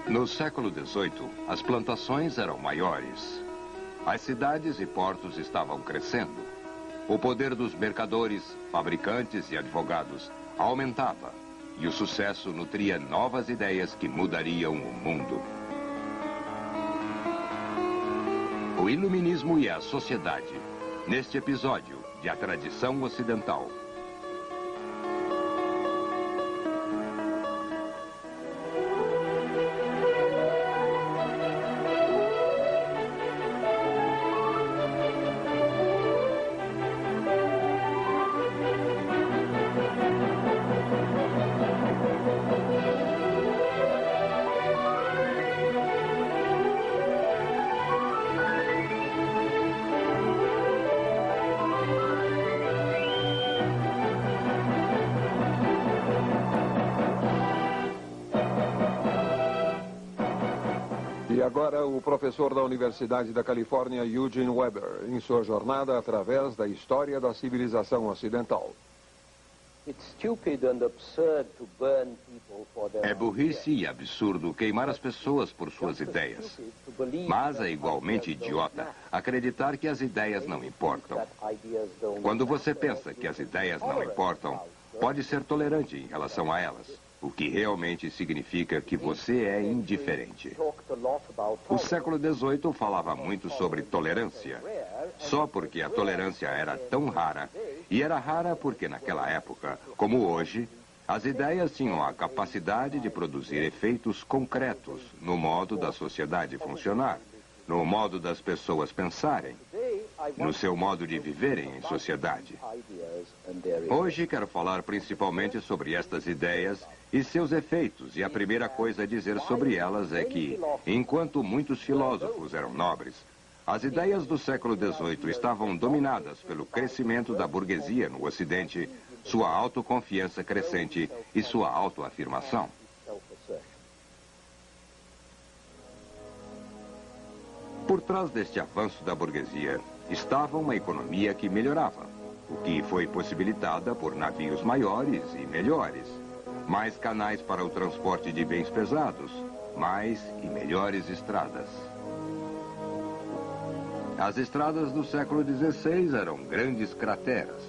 No século XVIII, as plantações eram maiores. As cidades e portos estavam crescendo. O poder dos mercadores, fabricantes e advogados aumentava. E o sucesso nutria novas ideias que mudariam o mundo. O iluminismo e a sociedade. Neste episódio de A Tradição Ocidental. E agora o professor da Universidade da Califórnia, Eugene Weber, em sua jornada através da história da civilização ocidental. É burrice e absurdo queimar as pessoas por suas ideias. Mas é igualmente idiota acreditar que as ideias não importam. Quando você pensa que as ideias não importam, pode ser tolerante em relação a elas. O que realmente significa que você é indiferente. O século XVIII falava muito sobre tolerância, só porque a tolerância era tão rara, e era rara porque naquela época, como hoje, as ideias tinham a capacidade de produzir efeitos concretos no modo da sociedade funcionar, no modo das pessoas pensarem, no seu modo de viverem em sociedade. Hoje quero falar principalmente sobre estas ideias e seus efeitos, e a primeira coisa a dizer sobre elas é que, enquanto muitos filósofos eram nobres, as ideias do século XVIII estavam dominadas pelo crescimento da burguesia no Ocidente, sua autoconfiança crescente e sua autoafirmação. Por trás deste avanço da burguesia estava uma economia que melhorava, o que foi possibilitada por navios maiores e melhores, mais canais para o transporte de bens pesados, mais e melhores estradas. As estradas do século XVI eram grandes crateras.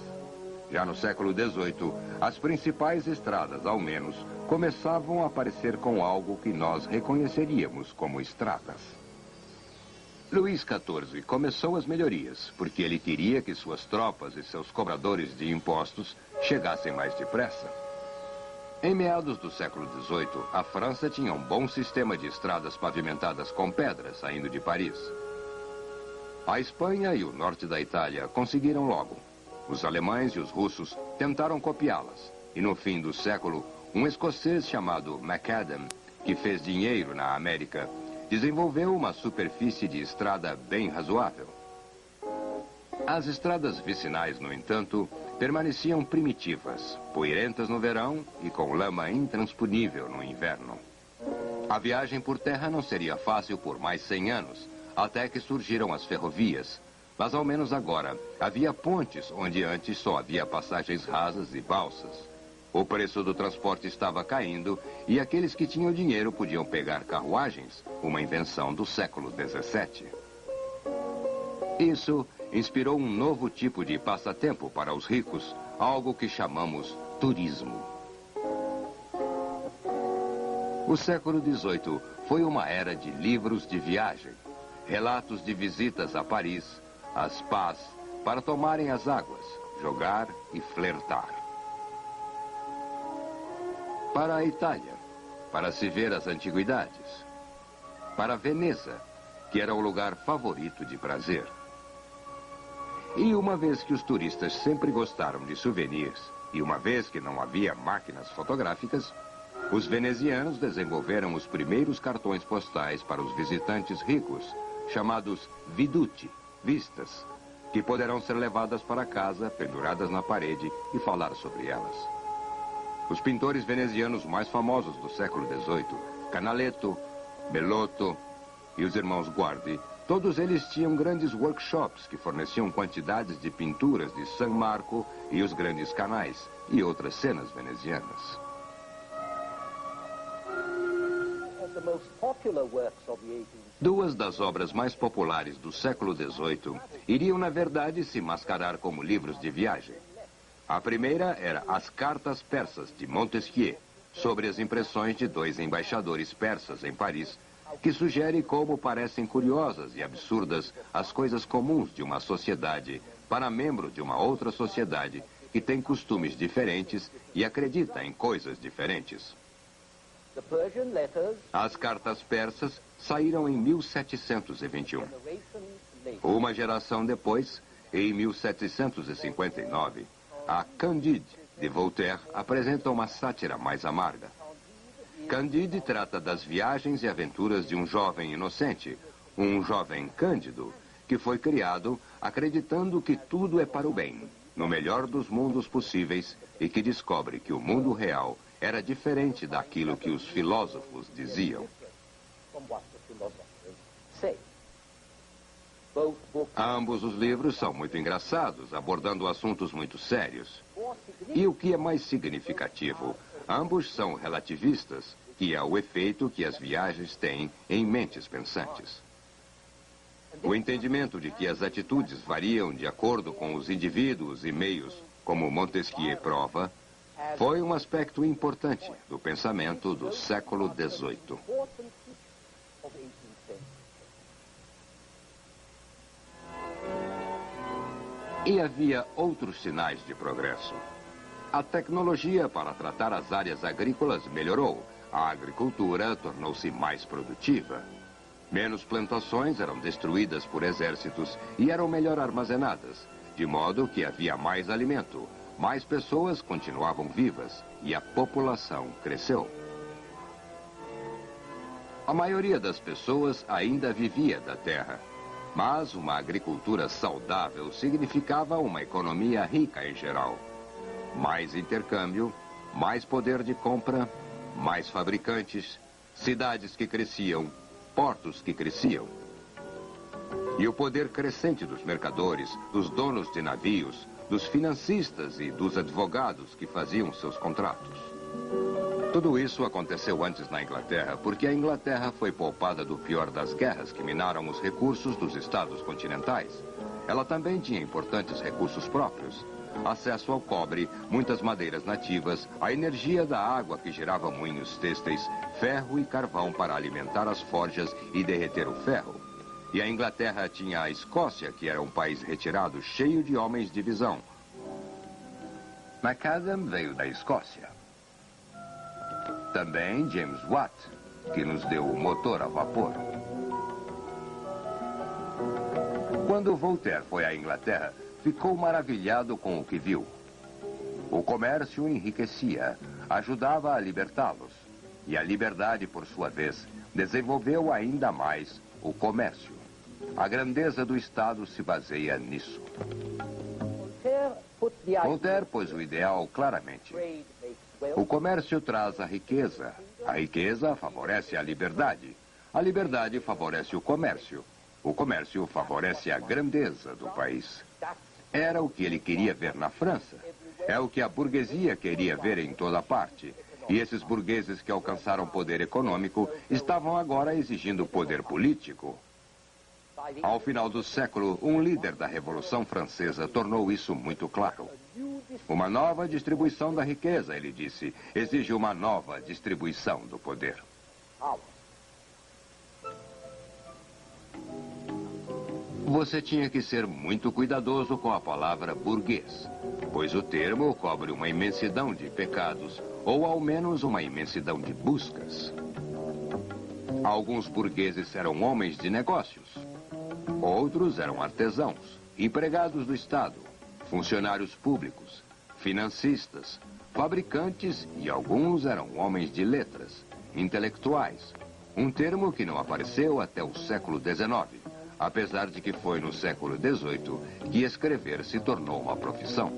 Já no século XVIII, as principais estradas, ao menos, começavam a aparecer com algo que nós reconheceríamos como estradas. Luís XIV começou as melhorias, porque ele queria que suas tropas e seus cobradores de impostos chegassem mais depressa. Em meados do século XVIII, a França tinha um bom sistema de estradas pavimentadas com pedras saindo de Paris. A Espanha e o norte da Itália conseguiram logo. Os alemães e os russos tentaram copiá-las. E no fim do século, um escocês chamado Macadam, que fez dinheiro na América, desenvolveu uma superfície de estrada bem razoável. As estradas vicinais, no entanto, permaneciam primitivas, poeirentas no verão e com lama intransponível no inverno. A viagem por terra não seria fácil por mais 100 anos, até que surgiram as ferrovias. Mas ao menos agora, havia pontes onde antes só havia passagens rasas e balsas. O preço do transporte estava caindo e aqueles que tinham dinheiro podiam pegar carruagens, uma invenção do século XVII. Isso inspirou um novo tipo de passatempo para os ricos, algo que chamamos turismo. O século XVIII foi uma era de livros de viagem, relatos de visitas a Paris, a spas, para tomarem as águas, jogar e flertar. Para a Itália, para se ver as antiguidades. Para Veneza, que era o lugar favorito de prazer. E uma vez que os turistas sempre gostaram de souvenirs, e uma vez que não havia máquinas fotográficas, os venezianos desenvolveram os primeiros cartões postais para os visitantes ricos, chamados veduti, vistas, que poderão ser levadas para casa, penduradas na parede e falar sobre elas. Os pintores venezianos mais famosos do século XVIII, Canaletto, Bellotto e os irmãos Guardi, todos eles tinham grandes workshops que forneciam quantidades de pinturas de San Marco e os grandes canais e outras cenas venezianas. Duas das obras mais populares do século XVIII iriam, na verdade, se mascarar como livros de viagem. A primeira era As Cartas Persas, de Montesquieu, sobre as impressões de dois embaixadores persas em Paris, que sugere como parecem curiosas e absurdas as coisas comuns de uma sociedade para membros de uma outra sociedade que tem costumes diferentes e acredita em coisas diferentes. As cartas persas saíram em 1721. Uma geração depois, em 1759, a Candide, de Voltaire, apresenta uma sátira mais amarga. Candide trata das viagens e aventuras de um jovem inocente, um jovem cândido, que foi criado acreditando que tudo é para o bem, no melhor dos mundos possíveis, e que descobre que o mundo real era diferente daquilo que os filósofos diziam. Ambos os livros são muito engraçados, abordando assuntos muito sérios. E o que é mais significativo, ambos são relativistas, que é o efeito que as viagens têm em mentes pensantes. O entendimento de que as atitudes variam de acordo com os indivíduos e meios, como Montesquieu prova, foi um aspecto importante do pensamento do século XVIII. E havia outros sinais de progresso. A tecnologia para tratar as áreas agrícolas melhorou. A agricultura tornou-se mais produtiva. Menos plantações eram destruídas por exércitos e eram melhor armazenadas, de modo que havia mais alimento, mais pessoas continuavam vivas e a população cresceu. A maioria das pessoas ainda vivia da terra. Mas uma agricultura saudável significava uma economia rica em geral. Mais intercâmbio, mais poder de compra, mais fabricantes, cidades que cresciam, portos que cresciam. E o poder crescente dos mercadores, dos donos de navios, dos financistas e dos advogados que faziam seus contratos. Tudo isso aconteceu antes na Inglaterra, porque a Inglaterra foi poupada do pior das guerras que minaram os recursos dos estados continentais. Ela também tinha importantes recursos próprios. Acesso ao cobre, muitas madeiras nativas, a energia da água que gerava moinhos têxteis, ferro e carvão para alimentar as forjas e derreter o ferro. E a Inglaterra tinha a Escócia, que era um país retirado, cheio de homens de visão. Macadam veio da Escócia. Também James Watt, que nos deu o motor a vapor. Quando Voltaire foi à Inglaterra, ficou maravilhado com o que viu. O comércio enriquecia, ajudava a libertá-los. E a liberdade, por sua vez, desenvolveu ainda mais o comércio. A grandeza do Estado se baseia nisso. Voltaire pôs o ideal claramente. O comércio traz a riqueza favorece a liberdade favorece o comércio favorece a grandeza do país. Era o que ele queria ver na França, é o que a burguesia queria ver em toda parte. E esses burgueses que alcançaram poder econômico estavam agora exigindo poder político. Ao final do século, um líder da Revolução Francesa tornou isso muito claro. Uma nova distribuição da riqueza, ele disse, exige uma nova distribuição do poder. Você tinha que ser muito cuidadoso com a palavra burguês, pois o termo cobre uma imensidão de pecados, ou ao menos uma imensidão de buscas. Alguns burgueses eram homens de negócios, outros eram artesãos, empregados do Estado, funcionários públicos, financistas, fabricantes e alguns eram homens de letras, intelectuais, um termo que não apareceu até o século XIX, apesar de que foi no século XVIII que escrever se tornou uma profissão.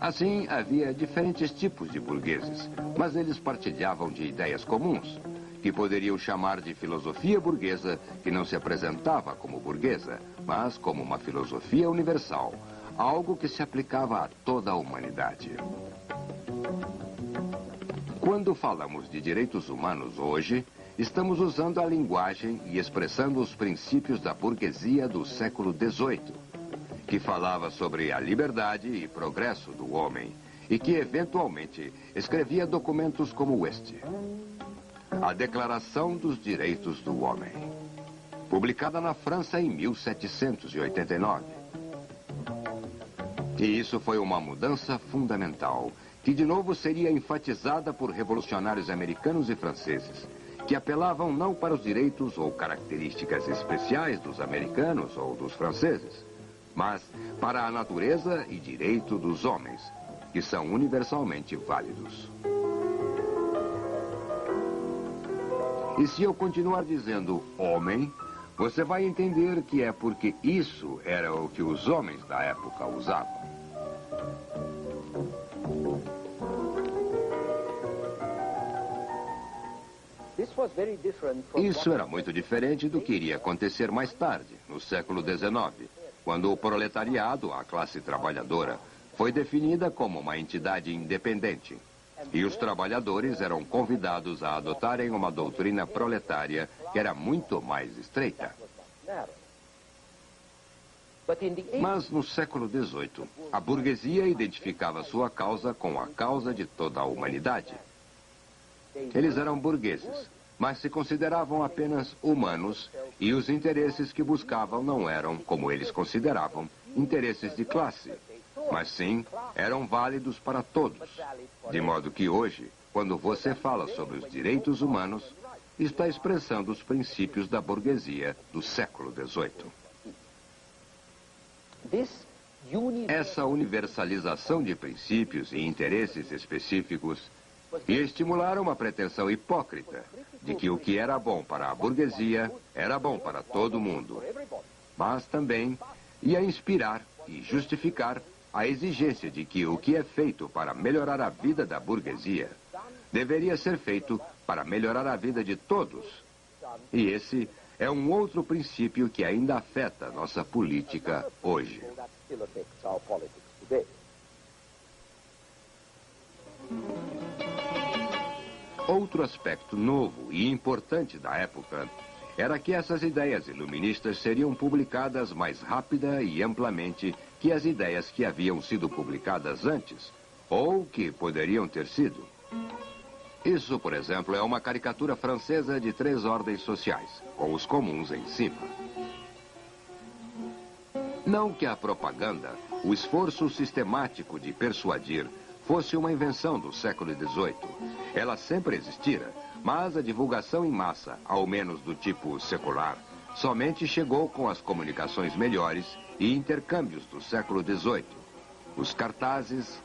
Assim, havia diferentes tipos de burgueses, mas eles partilhavam de ideias comuns, que poderiam chamar de filosofia burguesa, que não se apresentava como burguesa, mas como uma filosofia universal, algo que se aplicava a toda a humanidade. Quando falamos de direitos humanos hoje, estamos usando a linguagem e expressando os princípios da burguesia do século XVIII, que falava sobre a liberdade e progresso do homem e que, eventualmente, escrevia documentos como este. A Declaração dos Direitos do Homem, publicada na França em 1789. E isso foi uma mudança fundamental, que de novo seria enfatizada por revolucionários americanos e franceses, que apelavam não para os direitos ou características especiais dos americanos ou dos franceses, mas para a natureza e direito dos homens, que são universalmente válidos. E se eu continuar dizendo homem, você vai entender que é porque isso era o que os homens da época usavam. Isso era muito diferente do que iria acontecer mais tarde, no século XIX, quando o proletariado, a classe trabalhadora, foi definida como uma entidade independente. E os trabalhadores eram convidados a adotarem uma doutrina proletária que era muito mais estreita. Mas no século XVIII, a burguesia identificava sua causa com a causa de toda a humanidade. Eles eram burgueses, mas se consideravam apenas humanos e os interesses que buscavam não eram, como eles consideravam, interesses de classe, mas sim eram válidos para todos. De modo que hoje, quando você fala sobre os direitos humanos, está expressando os princípios da burguesia do século XVIII. Essa universalização de princípios e interesses específicos ia estimular uma pretensão hipócrita de que o que era bom para a burguesia era bom para todo mundo, mas também ia inspirar e justificar a exigência de que o que é feito para melhorar a vida da burguesia deveria ser feito para melhorar a vida de todos. E esse é um outro princípio que ainda afeta nossa política hoje. Outro aspecto novo e importante da época era que essas ideias iluministas seriam publicadas mais rápida e amplamente que as ideias que haviam sido publicadas antes, ou que poderiam ter sido. Isso, por exemplo, é uma caricatura francesa de 3 ordens sociais, com os comuns em cima. Não que a propaganda, o esforço sistemático de persuadir, fosse uma invenção do século XVIII. Ela sempre existira, mas a divulgação em massa, ao menos do tipo secular, somente chegou com as comunicações melhores e intercâmbios do século XVIII. Os cartazes,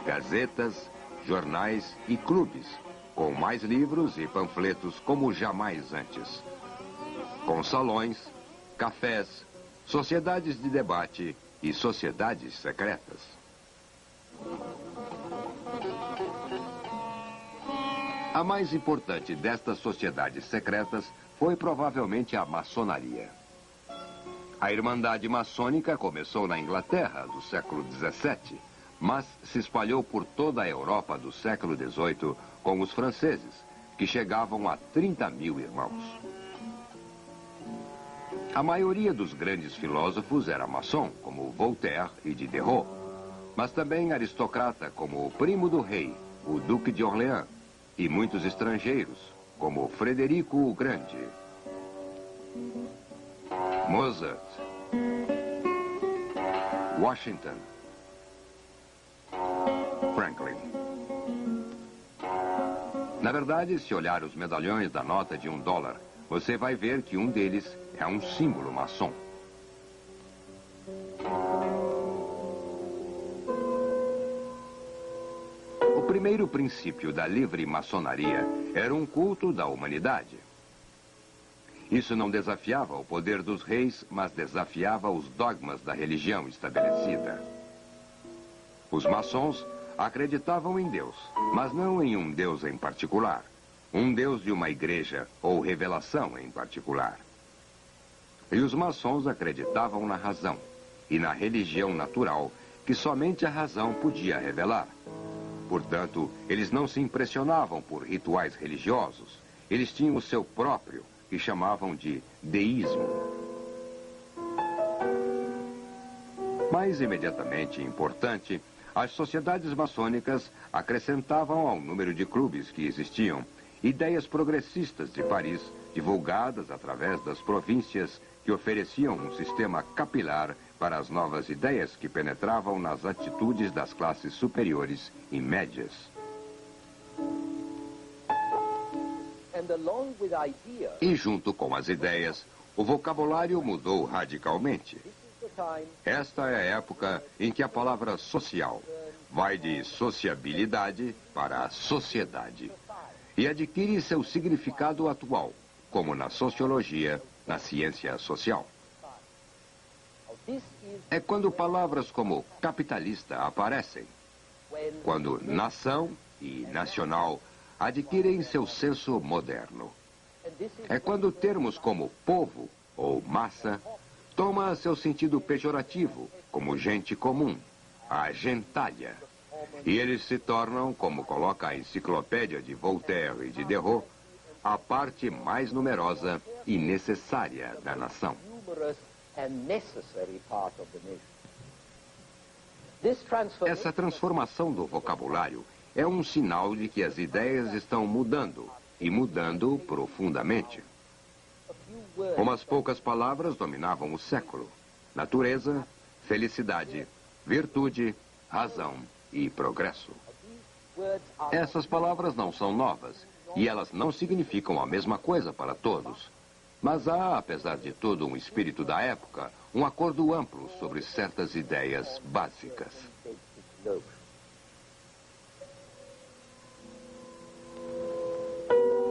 gazetas, jornais e clubes, com mais livros e panfletos como jamais antes. Com salões, cafés, sociedades de debate e sociedades secretas. A mais importante destas sociedades secretas foi provavelmente a maçonaria. A Irmandade Maçônica começou na Inglaterra do século XVII, mas se espalhou por toda a Europa do século XVIII com os franceses, que chegavam a 30.000 irmãos. A maioria dos grandes filósofos era maçom, como Voltaire e Diderot, mas também aristocrata como o primo do rei, o Duque de Orleans, e muitos estrangeiros, como Frederico o Grande, Mozart, Washington, Franklin. Na verdade, se olhar os medalhões da nota de $1, você vai ver que um deles é um símbolo maçom. O primeiro princípio da livre maçonaria era um culto da humanidade. Isso não desafiava o poder dos reis, mas desafiava os dogmas da religião estabelecida. Os maçons acreditavam em Deus, mas não em um Deus em particular. Um Deus de uma igreja ou revelação em particular. E os maçons acreditavam na razão e na religião natural que somente a razão podia revelar. Portanto, eles não se impressionavam por rituais religiosos. Eles tinham o seu próprio, que chamavam de deísmo. Mais imediatamente importante, as sociedades maçônicas acrescentavam ao número de clubes que existiam ideias progressistas de Paris, divulgadas através das províncias que ofereciam um sistema capilar para as novas ideias que penetravam nas atitudes das classes superiores e médias. E junto com as ideias, o vocabulário mudou radicalmente. Esta é a época em que a palavra social vai de sociabilidade para sociedade e adquire seu significado atual, como na sociologia, na ciência social. É quando palavras como capitalista aparecem, quando nação e nacional adquirem seu senso moderno. É quando termos como povo ou massa toma seu sentido pejorativo, como gente comum, a gentalha. E eles se tornam, como coloca a enciclopédia de Voltaire e de Diderot, a parte mais numerosa e necessária da nação. Essa transformação do vocabulário é um sinal de que as ideias estão mudando, e mudando profundamente. Umas poucas palavras dominavam o século: natureza, felicidade, virtude, razão e progresso. Essas palavras não são novas, e elas não significam a mesma coisa para todos. Mas há, apesar de tudo, um espírito da época, um acordo amplo sobre certas ideias básicas.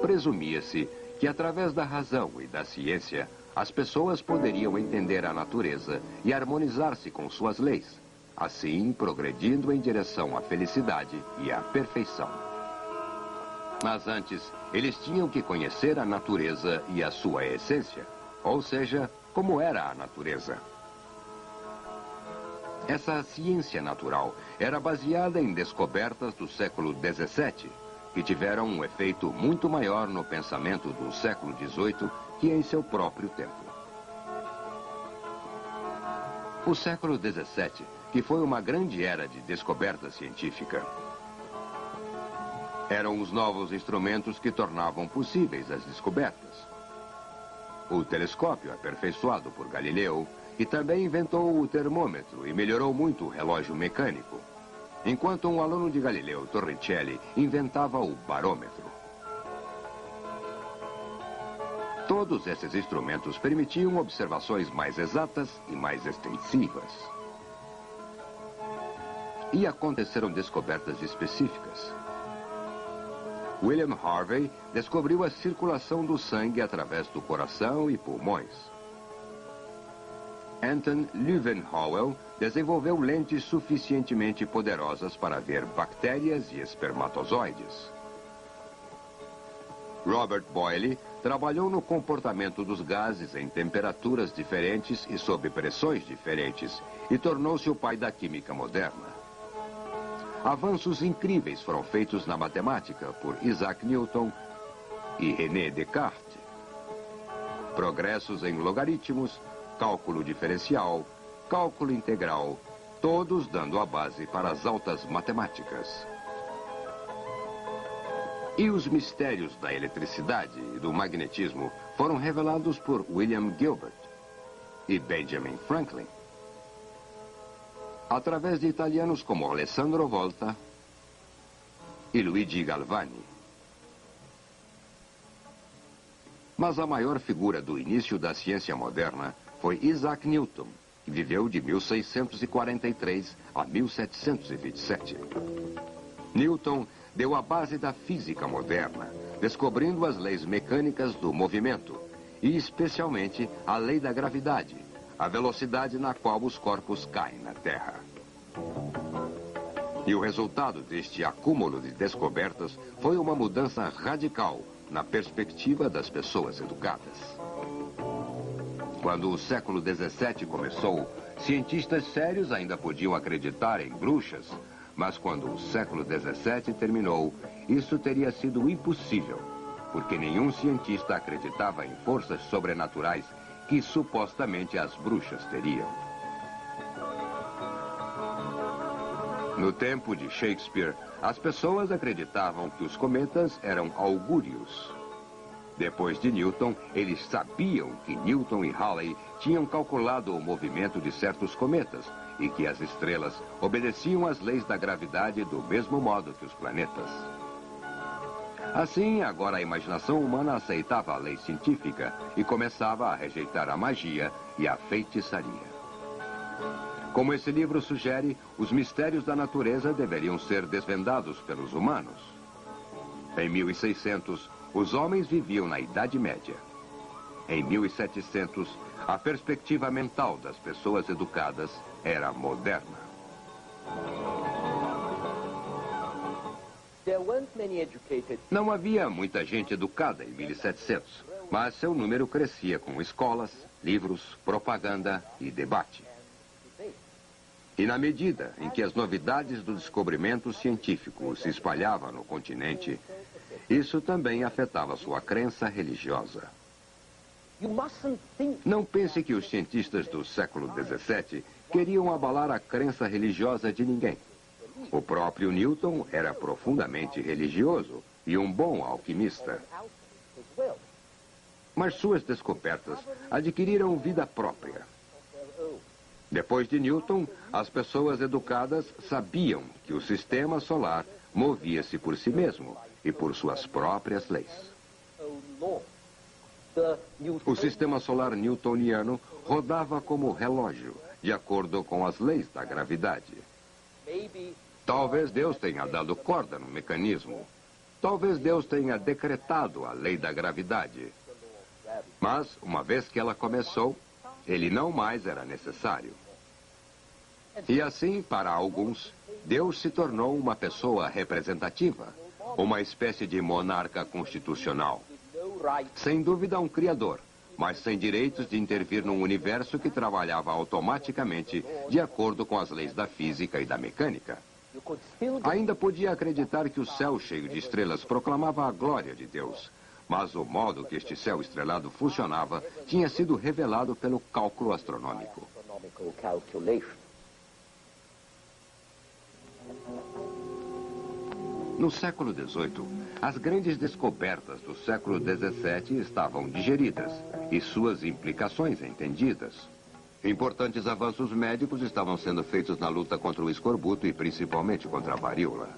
Presumia-se que, através da razão e da ciência, as pessoas poderiam entender a natureza e harmonizar-se com suas leis, assim progredindo em direção à felicidade e à perfeição. Mas antes, eles tinham que conhecer a natureza e a sua essência, ou seja, como era a natureza. Essa ciência natural era baseada em descobertas do século XVII, que tiveram um efeito muito maior no pensamento do século XVIII que em seu próprio tempo. O século XVII, que foi uma grande era de descoberta científica. Eram os novos instrumentos que tornavam possíveis as descobertas. O telescópio, aperfeiçoado por Galileu, e também inventou o termômetro e melhorou muito o relógio mecânico, enquanto um aluno de Galileu, Torricelli, inventava o barômetro. Todos esses instrumentos permitiam observações mais exatas e mais extensivas. E aconteceram descobertas específicas. William Harvey descobriu a circulação do sangue através do coração e pulmões. Anton Leeuwenhoek desenvolveu lentes suficientemente poderosas para ver bactérias e espermatozoides. Robert Boyle trabalhou no comportamento dos gases em temperaturas diferentes e sob pressões diferentes e tornou-se o pai da química moderna. Avanços incríveis foram feitos na matemática por Isaac Newton e René Descartes. Progressos em logaritmos, cálculo diferencial, cálculo integral, todos dando a base para as altas matemáticas. E os mistérios da eletricidade e do magnetismo foram revelados por William Gilbert e Benjamin Franklin, através de italianos como Alessandro Volta e Luigi Galvani. Mas a maior figura do início da ciência moderna foi Isaac Newton, que viveu de 1643 a 1727. Newton deu a base da física moderna, descobrindo as leis mecânicas do movimento, e especialmente a lei da gravidade, a velocidade na qual os corpos caem na Terra. E o resultado deste acúmulo de descobertas foi uma mudança radical na perspectiva das pessoas educadas. Quando o século XVII começou, cientistas sérios ainda podiam acreditar em bruxas, Mas quando o século XVII terminou, isso teria sido impossível, porque nenhum cientista acreditava em forças sobrenaturais que supostamente as bruxas teriam. No tempo de Shakespeare, as pessoas acreditavam que os cometas eram augúrios. Depois de Newton, eles sabiam que Newton e Halley tinham calculado o movimento de certos cometas e que as estrelas obedeciam às leis da gravidade do mesmo modo que os planetas. Assim, agora a imaginação humana aceitava a lei científica e começava a rejeitar a magia e a feitiçaria. Como esse livro sugere, os mistérios da natureza deveriam ser desvendados pelos humanos. Em 1600, os homens viviam na Idade Média. Em 1700, a perspectiva mental das pessoas educadas era moderna. Não havia muita gente educada em 1700, mas seu número crescia com escolas, livros, propaganda e debate. E na medida em que as novidades do descobrimento científico se espalhavam no continente, isso também afetava sua crença religiosa. Não pense que os cientistas do século XVII queriam abalar a crença religiosa de ninguém. O próprio Newton era profundamente religioso e um bom alquimista. Mas suas descobertas adquiriram vida própria. Depois de Newton, as pessoas educadas sabiam que o sistema solar movia-se por si mesmo e por suas próprias leis. O sistema solar newtoniano rodava como relógio, de acordo com as leis da gravidade. Talvez Deus tenha dado corda no mecanismo. Talvez Deus tenha decretado a lei da gravidade. Mas, uma vez que ela começou, ele não mais era necessário. E assim, para alguns, Deus se tornou uma pessoa representativa, uma espécie de monarca constitucional. Sem dúvida, um criador, mas sem direitos de intervir num universo que trabalhava automaticamente de acordo com as leis da física e da mecânica. Ainda podia acreditar que o céu cheio de estrelas proclamava a glória de Deus, mas o modo que este céu estrelado funcionava tinha sido revelado pelo cálculo astronômico. No século XVIII, as grandes descobertas do século XVII estavam digeridas e suas implicações entendidas. Importantes avanços médicos estavam sendo feitos na luta contra o escorbuto e principalmente contra a varíola.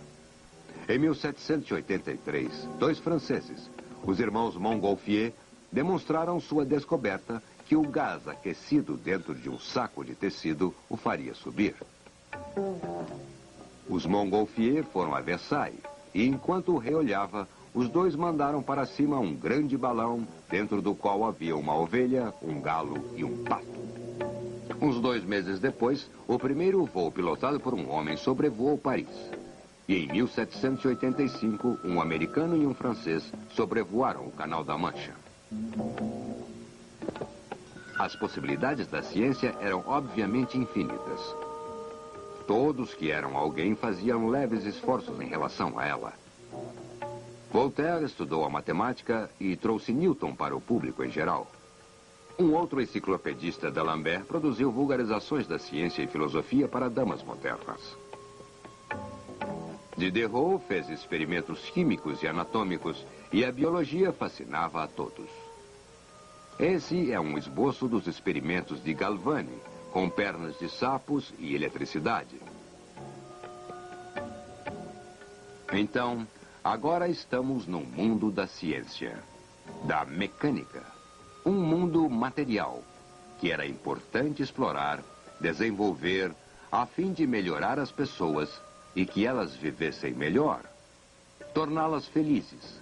Em 1783, dois franceses, os irmãos Montgolfier, demonstraram sua descoberta que o gás aquecido dentro de um saco de tecido o faria subir. Os Montgolfier foram a Versailles e, enquanto o rei olhava, os dois mandaram para cima um grande balão dentro do qual havia uma ovelha, um galo e um pato. Uns 2 meses depois, o primeiro voo pilotado por um homem sobrevoou Paris. E em 1785, um americano e um francês sobrevoaram o Canal da Mancha. As possibilidades da ciência eram obviamente infinitas. Todos que eram alguém faziam leves esforços em relação a ela. Voltaire estudou a matemática e trouxe Newton para o público em geral. Um outro enciclopedista, D'Alembert, produziu vulgarizações da ciência e filosofia para damas modernas. Diderot fez experimentos químicos e anatômicos e a biologia fascinava a todos. Esse é um esboço dos experimentos de Galvani, com pernas de sapos e eletricidade. Então, agora estamos no mundo da ciência, da mecânica. Um mundo material, que era importante explorar, desenvolver, a fim de melhorar as pessoas e que elas vivessem melhor, torná-las felizes,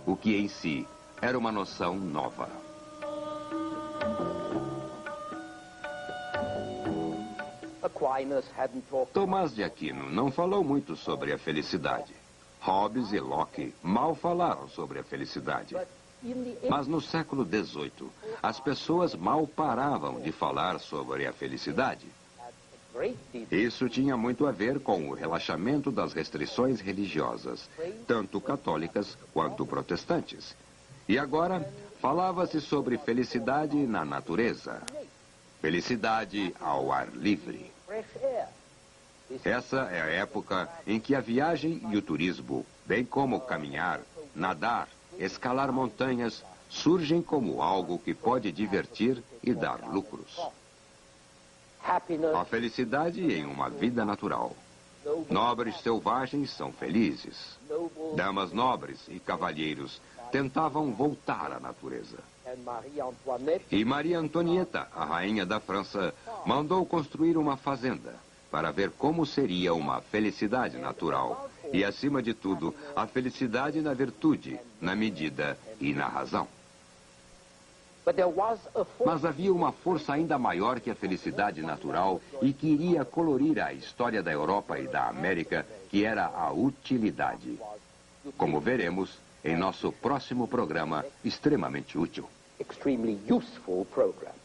o que em si era uma noção nova. Tomás de Aquino não falou muito sobre a felicidade. Hobbes e Locke mal falaram sobre a felicidade. Mas no século XVIII, as pessoas mal paravam de falar sobre a felicidade. Isso tinha muito a ver com o relaxamento das restrições religiosas, tanto católicas quanto protestantes. E agora, falava-se sobre felicidade na natureza. Felicidade ao ar livre. Essa é a época em que a viagem e o turismo, bem como caminhar, nadar, escalar montanhas, surgem como algo que pode divertir e dar lucros. A felicidade em uma vida natural. Nobres selvagens são felizes. Damas nobres e cavalheiros tentavam voltar à natureza. E Maria Antonieta, a rainha da França, mandou construir uma fazenda para ver como seria uma felicidade natural e, acima de tudo, a felicidade na virtude, na medida e na razão. Mas havia uma força ainda maior que a felicidade natural e que iria colorir a história da Europa e da América, que era a utilidade. Como veremos em nosso próximo programa extremamente útil. Extremely useful program.